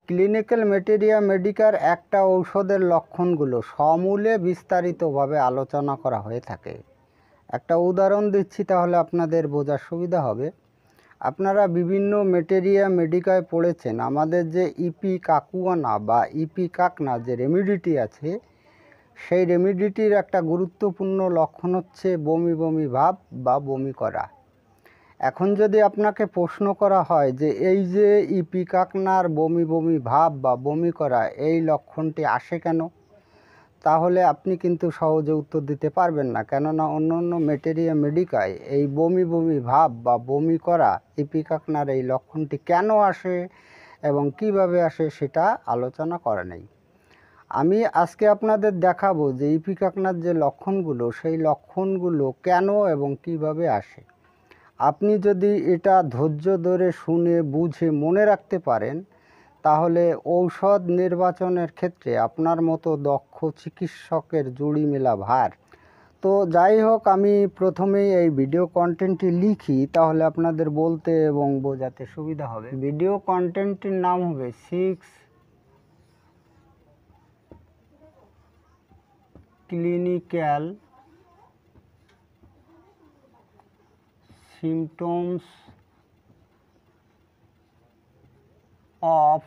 Clinical materia Medicare একটা ঔষধের লক্ষণগুলো সমূলে বিস্তারিতভাবে আলোচনা করা হয়ে থাকে। একটা উদাহরণ দিচ্ছি, তাহলে আপনাদের বোঝার সুবিধা হবে। আপনারা বিভিন্ন ম্যাটেরিয়া মেডিকায় পড়েছেন, আমাদের যে ইপিকাকুয়ানা বা ইপিকাকনা যে রেমিডিটি আছে, সেই রেমিডিটির একটা গুরুত্বপূর্ণ লক্ষণ হচ্ছে বমি বমি ভাব বা বমি করা। এখন যদি আপনাকে প্রশ্ন করা হয় যে এই যে ইপিকাকনার বমি বমি ভাব বা বমি করা এই লক্ষণটি আসে কেন, তাহলে আপনি কিন্তু সহজে উত্তর দিতে পারবেন না। কেননা অন্য অন্য ম্যাটেরিয়া মেডিকায় এই বমি বমি ভাব বা বমি করা ইপিকাকনার এই লক্ষণটি কেন আসে এবং কিভাবে আসে সেটা আলোচনা করা নেই। আমি আজকে আপনাদের দেখাবো যে ইপিকাকনার যে লক্ষণগুলো, সেই লক্ষণগুলো কেন এবং কিভাবে আসে। আপনি যদি এটা ধৈর্য ধরে শুনে বুঝে মনে রাখতে পারেন, তাহলে ঔষধ নির্বাচনের ক্ষেত্রে আপনার মতো দক্ষ চিকিৎসকের জুড়ি মেলা ভার। তো যাই হোক, আমি প্রথমেই এই ভিডিও কন্টেন্টটি লিখি, তাহলে আপনাদের বলতে এবং বোঝাতে সুবিধা হবে। ভিডিও কন্টেন্টটির নাম হবে 6 ক্লিনিক্যাল symptoms of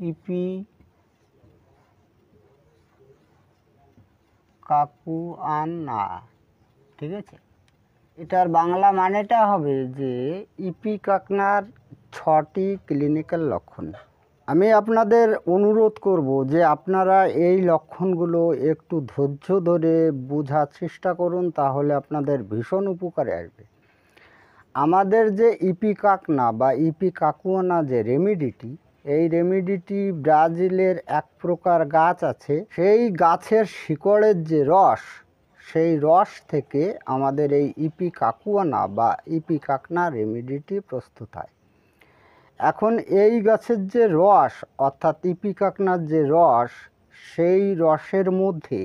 ইপিকাকুয়ানা। ঠিক আছে, এটার বাংলা মানেটা হবে যে ইপিকাকনার 6টি ক্লিনিক্যাল লক্ষণ। আমি আপনাদের অনুরোধ করব যে আপনারা এই লক্ষণগুলো একটু ধৈর্য ধরে বোঝার চেষ্টা করুন, তাহলে আপনাদের ভীষণ উপকারে আসবে। আমাদের যে ইপিকাকনা বা ইপিকাকুয়ানা যে রেমিডিটি, এই রেমিডিটি ব্রাজিলের এক প্রকার গাছ আছে, সেই গাছের শিকড়ের যে রস, সেই রস থেকে আমাদের এই ইপিকাকুয়ানা বা ইপিকাকনা রেমিডিটি প্রস্তুত হয়। এখন এই গাছের যে রস অর্থাৎ ইপিকাকনার যে রস, সেই রসের মধ্যে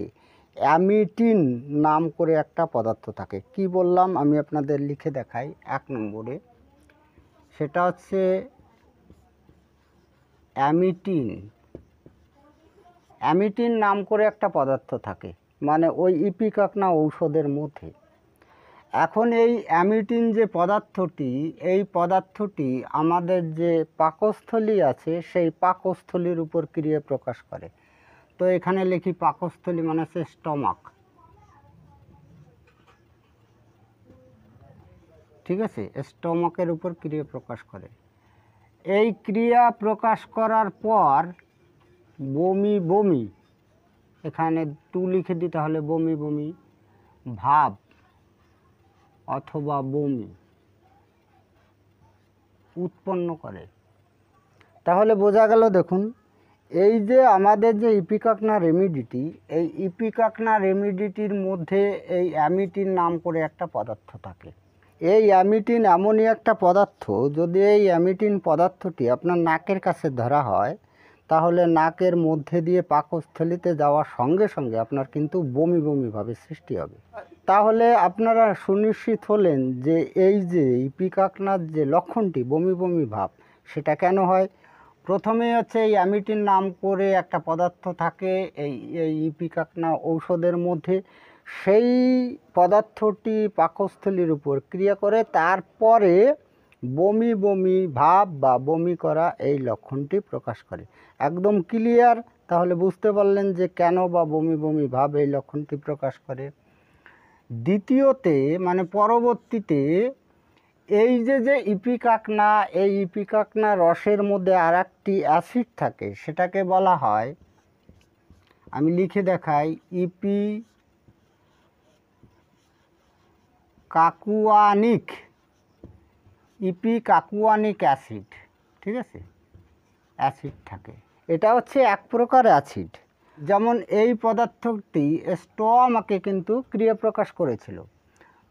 অ্যামিটিন নাম করে একটা পদার্থ থাকে। কি বললাম আমি আপনাদের লিখে দেখাই 1 নম্বরে, সেটা হচ্ছে অ্যামিটিন। অ্যামিটিন নাম করে একটা পদার্থ থাকে, মানে ওই ইপিকাকনা ঔষধের মধ্যে। এখন এই অ্যামিটিন যে পদার্থটি, এই পদার্থটি আমাদের যে পাকস্থলী আছে, সেই পাকস্থলীর উপর ক্রিয়া প্রকাশ করে। তো এখানে লিখি পাকস্থলী মানে হচ্ছে স্টমাক। ঠিক আছে, স্টমাকের উপর ক্রিয়া প্রকাশ করে। এই ক্রিয়া প্রকাশ করার পর বমি বমি, এখানে 2 লিখে দিতে হলে বমি বমি ভাব অথবা বমি উৎপন্ন করে। তাহলে বোঝা গেল। দেখুন, এই যে আমাদের যে ইপিকাকনা রেমিডিটি, এই ইপিকাকনা রেমিডিটির মধ্যে এই অ্যামিটিন নাম করে একটা পদার্থ থাকে। এই অ্যামিটিন এমনই একটা পদার্থ, যদি এই অ্যামিটিন পদার্থটি আপনার নাকের কাছে ধরা হয়, তাহলে নাকের মধ্যে দিয়ে পাকস্থলীতে যাওয়ার সঙ্গে সঙ্গে আপনার কিন্তু বমি বমি ভাবে সৃষ্টি হবে। তাহলে আপনারা সুনিশ্চিত হলেন যে এই যে ইপিকাকনার যে লক্ষণটি বমি বমি ভাব, সেটা কেন হয়। প্রথমে হচ্ছে এই অ্যামিটিন নাম করে একটা পদার্থ থাকে এই ইপিকাকনা ঔষধের মধ্যে, সেই পদার্থটি পাকস্থলীর উপর ক্রিয়া করে, তারপরে বমি বমি ভাব বা বমি করা এই লক্ষণটি প্রকাশ করে। একদম ক্লিয়ার। তাহলে বুঝতে পারলেন যে কেন বা বমি বমি ভাব এই লক্ষণটি প্রকাশ করে। দ্বিতীয়তে মানে পরবর্তীতে এই যে ইপিকাকনা, এই ইপিকাকনা রসের মধ্যে আর একটি অ্যাসিড থাকে, সেটাকে বলা হয়, আমি লিখে দেখাই, ইপিকাকুয়ানিক অ্যাসিড। ঠিক আছে, অ্যাসিড থাকে। এটা হচ্ছে এক প্রকার অ্যাসিড। যেমন এই পদার্থটি স্টমাকে কিন্তু ক্রিয়া প্রকাশ করেছিল।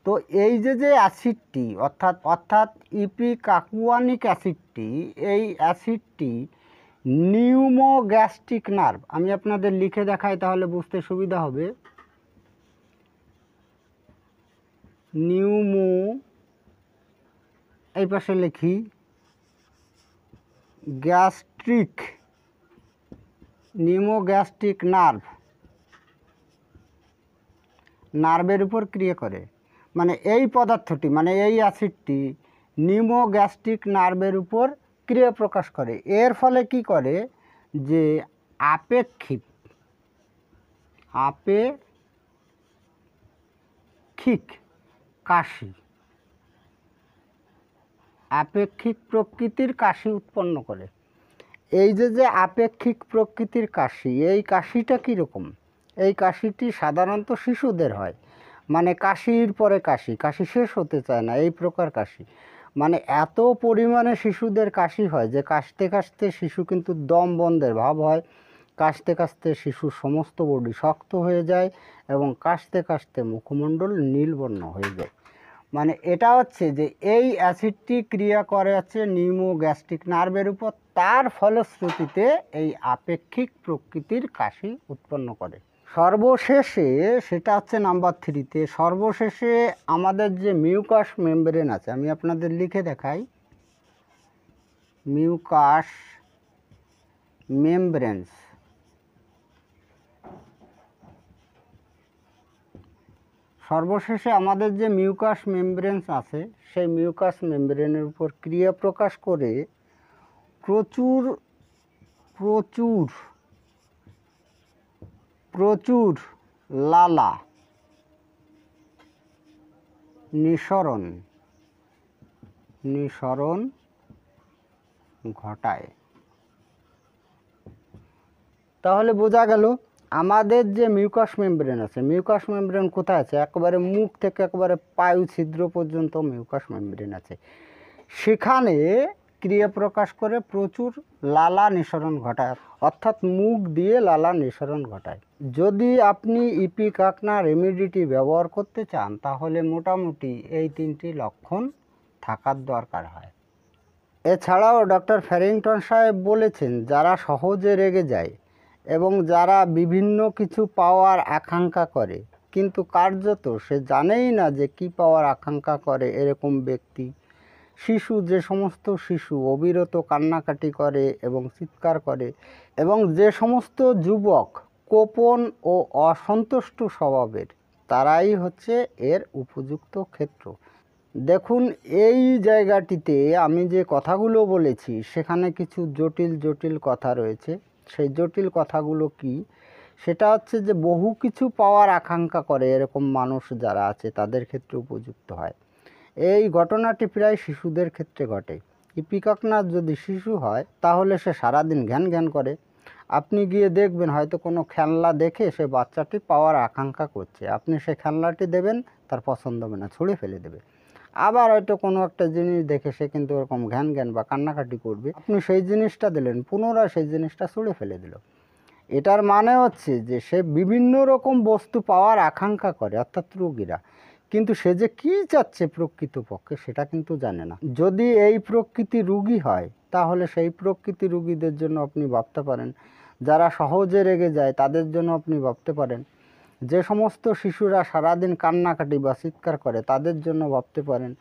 তো এই যে অ্যাসিডটি অর্থাৎ ইপিকাকুয়ানিক অ্যাসিডটি, এই অ্যাসিডটি নিউমোগ্যাস্ট্রিক নার্ভ, আমি আপনাদের লিখে দেখাই তাহলে বুঝতে সুবিধা হবে। এই পাশে লিখি গ্যাস্ট্রিক নিমোগ্যাস্ট্রিক নার্ভের উপর ক্রিয়া করে। মানে এই পদার্থটি, মানে এই অ্যাসিডটি নিমোগ্যাস্ট্রিক নার্ভের উপর ক্রিয়া প্রকাশ করে। এর ফলে কি করে যে আপেক্ষিক কাশি, আপেক্ষিক প্রকৃতির কাশি উৎপন্ন করে। এই যে আপেক্ষিক প্রকৃতির কাশি, এই কাশিটা কীরকম? এই কাশিটি সাধারণত শিশুদের হয়। মানে কাশির পরে কাশি, কাশি শেষ হতে চায় না, এই প্রকার কাশি। মানে এত পরিমাণে শিশুদের কাশি হয় যে কাশতে কাশতে শিশু কিন্তু দম বন্ধের ভাব হয়, কাশতে কাশতে শিশুর সমস্ত বডি শক্ত হয়ে যায় এবং কাশতে কাশতে মুখমণ্ডল নীলবর্ণ হয়ে যায়। মানে এটা হচ্ছে যে এই অ্যাসিডটি ক্রিয়া করে হচ্ছে নিমোগ্যাস্ট্রিক নার্ভের উপর, তার ফলশ্রুতিতে এই আপেক্ষিক প্রকৃতির কাশি উৎপন্ন করে। সর্বশেষে সেটা হচ্ছে নাম্বার 3-তে, সর্বশেষে আমাদের যে মিউকাস মেমব্রেন আছে, আমি আপনাদের লিখে দেখাই। মিউকাস মেমব্রেনস, সর্বশেষে আমাদের যে মিউকাস মেমব্রেনস আছে, সেই মিউকাস মেমব্রেনের উপর ক্রিয়া প্রকাশ করে প্রচুর প্রচুর প্রচুর লালা নিঃসরণ ঘটায়। তাহলে বোঝা গেল আমাদের যে মিউকাস মেমব্রেন আছে, মিউকাস মেমব্রেন কোথায় আছে? একেবারে মুখ থেকে একেবারে পায়ু ছিদ্র পর্যন্ত মিউকাস মেমব্রেন আছে। সেখানে ক্রিয়া প্রকাশ করে প্রচুর লালা নিঃসরণ ঘটায়, অর্থাৎ মুখ দিয়ে লালা নিঃসরণ ঘটায়। যদি আপনি ইপিকাকনা রেমিডিটি ব্যবহার করতে চান তাহলে মোটামুটি এই 3টি লক্ষণ থাকার দরকার হয়। এছাড়াও ডক্টর ফ্যারিংটন সাহেব বলেছেন, যারা সহজে রেগে যায় এবং যারা বিভিন্ন কিছু পাওয়ার আকাঙ্ক্ষা করে কিন্তু কার্যত সে জানেই না যে কি পাওয়ার আকাঙ্ক্ষা করে, এরকম ব্যক্তি, শিশু, যে সমস্ত শিশু অবিরত কান্নাকাটি করে এবং চিৎকার করে, এবং যে সমস্ত যুবক কোপন ও অসন্তুষ্ট স্বভাবের, তারাই হচ্ছে এর উপযুক্ত ক্ষেত্র। দেখুন, এই জায়গাটিতে আমি যে কথাগুলো বলেছি সেখানে কিছু জটিল জটিল কথা রয়েছে। সেই জটিল কথাগুলো কি? সেটা হচ্ছে যে বহু কিছু পাওয়ার আকাঙ্ক্ষা করে এরকম মানুষ যারা আছে তাদের ক্ষেত্রে উপযুক্ত হয়। এই ঘটনাটি প্রায় শিশুদের ক্ষেত্রে ঘটে। ইপিকাকনার যদি শিশু হয় তাহলে সে সারাদিন ঘ্যান ঘ্যান করে। আপনি গিয়ে দেখবেন হয়তো কোনো খেলনা দেখে সে বাচ্চাটি পাওয়ার আকাঙ্ক্ষা করছে, আপনি সে খেলনাটি দেবেন, তার পছন্দ হবে না, ছুঁড়ে ফেলে দেবে। আবার হয়তো কোনো একটা জিনিস দেখে সে কিন্তু ওরকম ঘ্যান ঘ্যান বা কান্নাকাটি করবে, আপনি সেই জিনিসটা দিলেন, পুনরায় সেই জিনিসটা ছুঁড়ে ফেলে দিল। এটার মানে হচ্ছে যে সে বিভিন্ন রকম বস্তু পাওয়ার আকাঙ্ক্ষা করে, অর্থাৎ রোগীরা, কিন্তু সে যে কী চাচ্ছে প্রকৃতপক্ষে সেটা কিন্তু জানে না। যদি এই প্রকৃতি রোগী হয় তাহলে সেই প্রকৃতি রোগীদের জন্য আপনি ভাবতে পারেন, যারা সহজে রেগে যায় তাদের জন্য আপনি ভাবতে পারেন, যে সমস্ত শিশুরা সারাদিন কান্নাকাটি বা চিৎকার করে তাদের জন্য ভাবতে পারেন,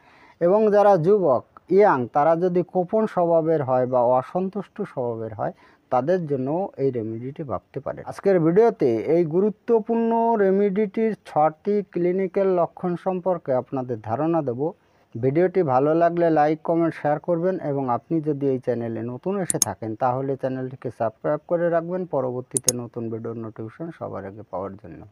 এবং যারা যুবক ইয়াং তারা যদি কোপন স্বভাবের হয় বা অসন্তুষ্ট স্বভাবের হয় তাদের জন্য এই রেমিডিটি ভাবতে পারে। আজকের ভিডিওতে এই গুরুত্বপূর্ণ রেমিডিটির 6টি ক্লিনিক্যাল লক্ষণ সম্পর্কে আপনাদের ধারণা দেব। ভিডিওটি ভালো লাগলে লাইক, কমেন্ট, শেয়ার করবেন এবং আপনি যদি এই চ্যানেলে নতুন এসে থাকেন তাহলে চ্যানেলটিকে সাবস্ক্রাইব করে রাখবেন পরবর্তীতে নতুন ভিডিওর নোটিফিকেশন সবার আগে পাওয়ার জন্য।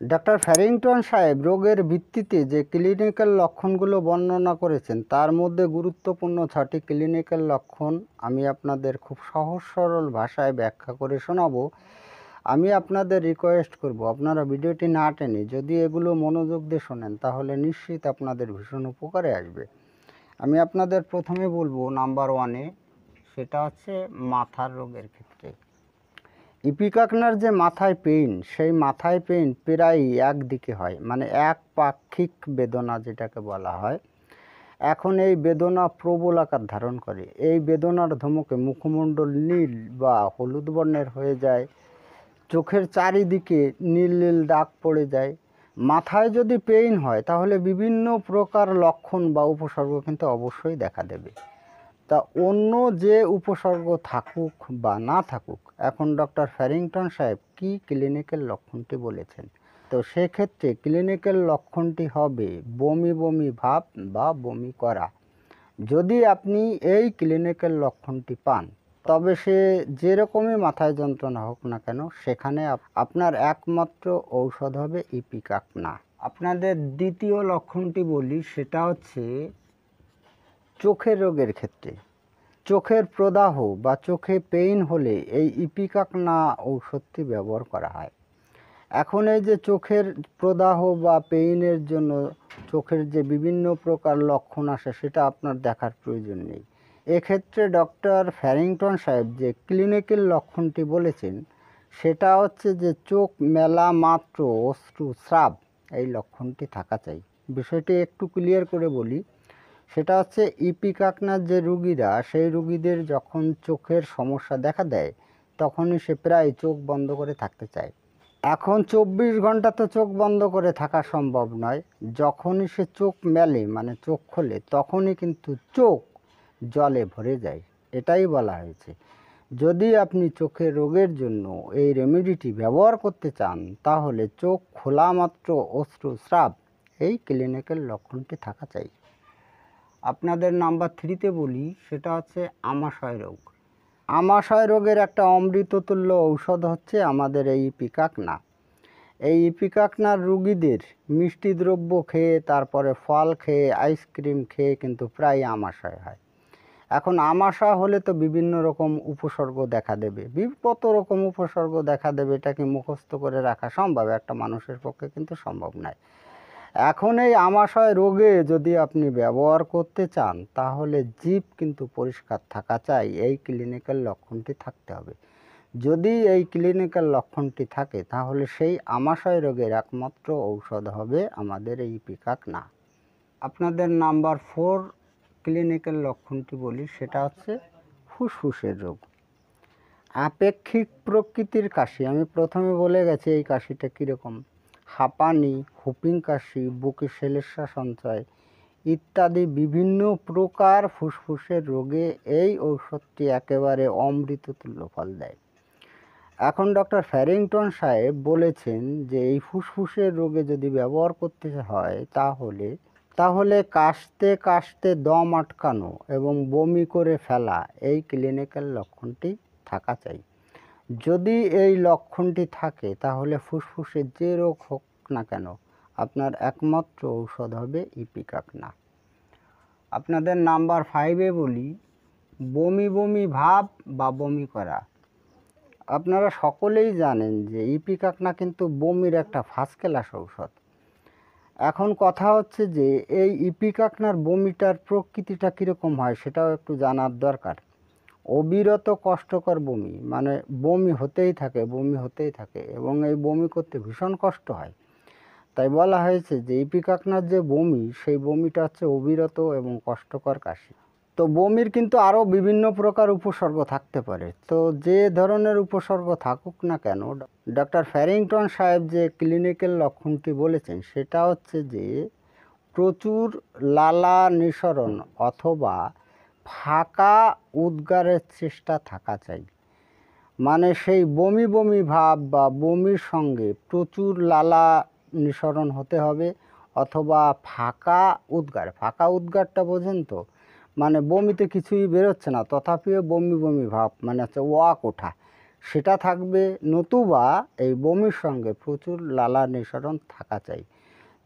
ডক্টর ফ্যারিংটন সাহেব রোগের ভিত্তিতে যে ক্লিনিক্যাল লক্ষণগুলো বর্ণনা করেছেন তার মধ্যে গুরুত্বপূর্ণ 6টি ক্লিনিক্যাল লক্ষণ আমি আপনাদের খুব সহজ সরল ভাষায় ব্যাখ্যা করে শোনাবো। আমি আপনাদের রিকোয়েস্ট করব আপনারা ভিডিওটি না টেনে যদি এগুলো মনোযোগ দিয়ে শোনেন তাহলে নিশ্চিত আপনাদের ভীষণ উপকারে আসবে। আমি আপনাদের প্রথমে বলবো নাম্বার 1-এ, সেটা হচ্ছে মাথার রোগের ক্ষেত্রে। ইপিকাকনার যে মাথায় পেইন, সেই মাথায় পেইন প্রায় একদিকে হয়, মানে একপাক্ষিক বেদনা যেটাকে বলা হয়। এখন এই বেদনা প্রবল আকার ধারণ করে। এই বেদনার ধমকে মুখমণ্ডল নীল বা হলুদ বর্ণের হয়ে যায়, চোখের চারিদিকে নীল নীল দাগ পড়ে যায়, মাথায় যদি পেইন হয় তাহলে বিভিন্ন প্রকার লক্ষণ বা উপসর্গ কিন্তু অবশ্যই দেখা দেবে। তা অন্য যে উপসর্গ থাকুক বা না থাকুক, এখন ডক্টর ফ্যারিংটন সাহেব কি ক্লিনিক্যাল লক্ষণটি বলেছেন। তো সেক্ষেত্রে ক্লিনিক্যাল লক্ষণটি হবে বমি বমি ভাব বা বমি করা। যদি আপনি এই ক্লিনিক্যাল লক্ষণটি পান, তবে সে যেরকমই মাথায় যন্ত্রণা হোক না কেন, সেখানে আপনার একমাত্র ঔষধ হবে ইপিকাকনা। আপনাদের দ্বিতীয় লক্ষণটি বলি, সেটা হচ্ছে চোখের রোগের ক্ষেত্রে। চোখের প্রদাহ বা চোখে পেইন হলে এই ইপিকাকনা ঔষধটি ব্যবহার করা হয়। এখন এই যে চোখের প্রদাহ বা পেইনের জন্য চোখের যে বিভিন্ন প্রকার লক্ষণ আসে, সেটা আপনার দেখার প্রয়োজন নেই। এক্ষেত্রে ডক্টর ফ্যারিংটন সাহেব যে ক্লিনিক্যাল লক্ষণটি বলেছেন, সেটা হচ্ছে যে চোখ মেলা মাত্র অশ্রুস্রাব এই লক্ষণটি থাকা চাই। বিষয়টি একটু ক্লিয়ার করে বলি, সেটা হচ্ছে ইপিকাকনার যে রুগীরা, সেই রুগীদের যখন চোখের সমস্যা দেখা দেয়, তখনই সে প্রায় চোখ বন্ধ করে থাকতে চায়। এখন 24 ঘন্টা তো চোখ বন্ধ করে থাকা সম্ভব নয়। যখনই সে চোখ মেলে, মানে চোখ খোলে, তখনই কিন্তু চোখ জলে ভরে যায়। এটাই বলা হয়েছে। যদি আপনি চোখের রোগের জন্য এই রেমেডিটি ব্যবহার করতে চান, তাহলে চোখ খোলা মাত্র অশ্রুস্রাব এই ক্লিনিক্যাল লক্ষণটি থাকা চাই। আপনাদের নাম্বার 3তে বলি, সেটা হচ্ছে আমাশয় রোগ। আমাশয় রোগের একটা অমৃততুল্য ঔষধ হচ্ছে আমাদের এই ইপিকাকনা। এই ইপিকাকনার রুগীদের মিষ্টি দ্রব্য খেয়ে, তারপরে ফল খেয়ে, আইসক্রিম খেয়ে কিন্তু প্রায় আমাশয় হয়। এখন আমাশা হলে তো বিভিন্ন রকম উপসর্গ দেখা দেবে, কত রকম উপসর্গ দেখা দেবে, এটাকে মুখস্থ করে রাখা সম্ভব? একটা মানুষের পক্ষে কিন্তু সম্ভব নয়। এখন এই আমাশয় রোগে যদি আপনি ব্যবহার করতে চান, তাহলে জিভ কিন্তু পরিষ্কার থাকা চাই। এই ক্লিনিক্যাল লক্ষণটি থাকতে হবে। যদি এই ক্লিনিক্যাল লক্ষণটি থাকে, তাহলে সেই আমাশয় রোগের একমাত্র ঔষধ হবে আমাদের এই ইপিকাকনা। আপনাদের নাম্বার 4 ক্লিনিক্যাল লক্ষণটি বলি, সেটা হচ্ছে ফুসফুসের রোগ। আপেক্ষিক প্রকৃতির কাশি। আমি প্রথমে বলে গেছি এই কাশিটা কীরকম। হাঁপানি, হুপিং কাশি, বুকে শ্লেষ্মা সঞ্চয় ইত্যাদি বিভিন্ন প্রকার ফুসফুসের রোগে এই ঔষধটি একেবারে অমৃততুল্য ফল দেয়। এখন ডক্টর ফ্যারিংটন সাহেব বলেছেন যে এই ফুসফুসের রোগে যদি ব্যবহার করতে হয়, তাহলে কাশতে কাশতে দম আটকানো এবং বমি করে ফেলা এই ক্লিনিক্যাল লক্ষণটি থাকা চাই। যদি এই লক্ষণটি থাকে, তাহলে ফুসফুসের যে রোগ হোক না কেন, আপনার একমাত্র ঔষধ হবে ইপিকাকনা। আপনাদের নাম্বার 5-এ বলি, বমি বমি ভাব বা বমি করা। আপনারা সকলেই জানেন যে ইপিকাকনা কিন্তু বমির একটা ফার্স্ট ক্লাস ঔষধ। এখন কথা হচ্ছে যে এই ইপিকাকনার বমিটার প্রকৃতিটা কীরকম হয়, সেটাও একটু জানার দরকার। অবিরত কষ্টকর বমি, মানে বমি হতেই থাকে এবং এই বমি করতে ভীষণ কষ্ট হয়। তাই বলা হয়েছে যে ইপিকাকনার যে বমি, সেই বমিটা হচ্ছে অবিরত এবং কষ্টকর কাশি। তো বমির কিন্তু আরও বিভিন্ন প্রকার উপসর্গ থাকতে পারে। তো যে ধরনের উপসর্গ থাকুক না কেন, ডক্টর ফ্যারিংটন সাহেব যে ক্লিনিক্যাল লক্ষণটি বলেছেন, সেটা হচ্ছে যে প্রচুর লালা নিঃসরণ অথবা ফাঁকা উদ্গারের চেষ্টা থাকা চাই। মানে সেই বমি বমি ভাব বা বমির সঙ্গে প্রচুর লালা নিঃসরণ হতে হবে, অথবা ফাঁকা উদ্গার। ফাঁকা উদ্গারটা বোঝেন তো? মানে বমিতে কিছুই বেরোচ্ছে না, তথাপিও বমি বমি ভাব, মানে হচ্ছে ওয়াক ওঠা, সেটা থাকবে। নতুবা এই বমির সঙ্গে প্রচুর লালা নিঃসরণ থাকা চাই।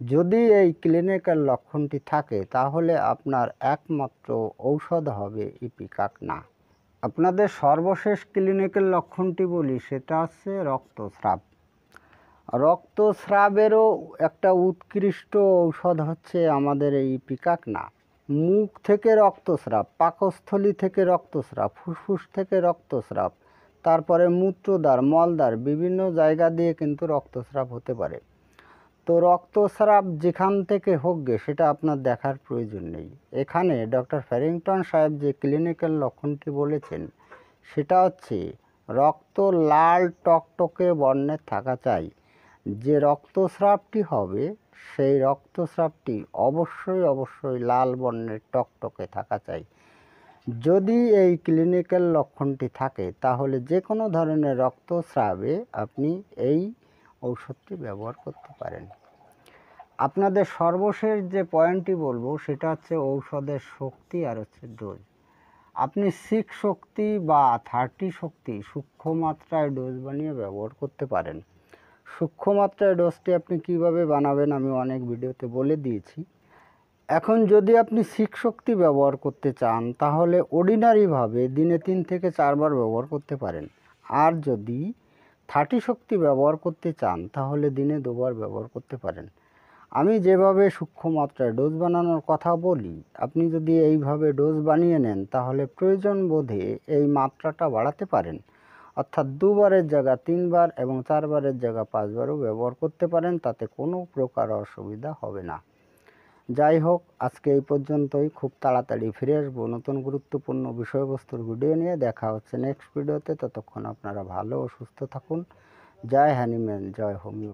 যদি এই ক্লিনিক্যাল লক্ষণটি থাকে, তাহলে আপনার একমাত্র ঔষধ হবে ইপিকাকনা। আপনাদের সর্বশেষ ক্লিনিক্যাল লক্ষণটি বলি, সেটা হচ্ছে রক্তস্রাব। রক্তস্রাবেরও একটা উৎকৃষ্ট ঔষধ হচ্ছে আমাদের এই ইপিকাকনা। মুখ থেকে রক্তস্রাব, পাকস্থলী থেকে রক্তস্রাব, ফুসফুস থেকে রক্তস্রাব, তারপরে মূত্রদ্বার, মলদ্বার, বিভিন্ন জায়গা দিয়ে কিন্তু রক্তস্রাব হতে পারে। তো রক্তস্রাব যেখান থেকে হোক গে, সেটা আপনার দেখার প্রয়োজন নেই। এখানে ডক্টর ফ্যারিংটন সাহেব যে ক্লিনিক্যাল লক্ষণটি বলেছেন, সেটা হচ্ছে রক্ত লাল টকটকে বর্ণের থাকা চাই। যে রক্তস্রাবটি হবে সেই রক্তস্রাবটি অবশ্যই লাল বর্ণের টকটকে থাকা চাই। যদি এই ক্লিনিক্যাল লক্ষণটি থাকে তাহলে যে কোনো ধরনের রক্তস্রাবে আপনি এই ঔষধটি ব্যবহার করতে পারেন। আপনাদের সর্বশেষ যে পয়েন্টটি বলবো সেটা হচ্ছে ঔষধের শক্তি আর হচ্ছে ডোজ। আপনি 6 শক্তি বা 30 শক্তি সূক্ষ্ম মাত্রায় ডোজ বানিয়ে ব্যবহার করতে পারেন। সূক্ষ্ম মাত্রায় ডোজটি আপনি কিভাবে বানাবেন আমি অনেক ভিডিওতে বলে দিয়েছি। এখন যদি আপনি 6 শক্তি ব্যবহার করতে চান তাহলে অর্ডিনারিভাবে দিনে 3 থেকে 4 বার ব্যবহার করতে পারেন। আর যদি 30 শক্তি ব্যবহার করতে চান তাহলে দিনে 2 বার ব্যবহার করতে পারেন। আমি যেভাবে সূক্ষ্ম মাত্রায় ডোজ বানানোর কথা বলি, আপনি যদি এইভাবে ডোজ বানিয়ে নেন তাহলে প্রয়োজন বোধে এই মাত্রাটা বাড়াতে পারেন। অর্থাৎ 2 বারের জায়গা 3 বার এবং 4 বারের জায়গা 5 বারও ব্যবহার করতে পারেন, তাতে কোনো প্রকার অসুবিধা হবে না। যাই হোক, আজকে এই পর্যন্তই। খুব তাড়াতাড়ি ফিরে আসবো নতুন গুরুত্বপূর্ণ বিষয়বস্তুর ভিডিও নিয়ে। দেখা হচ্ছে নেক্সট ভিডিওতে। ততক্ষণ আপনারা ভালো ও সুস্থ থাকুন। জয় হ্যানিম্যান, জয় হোমিও।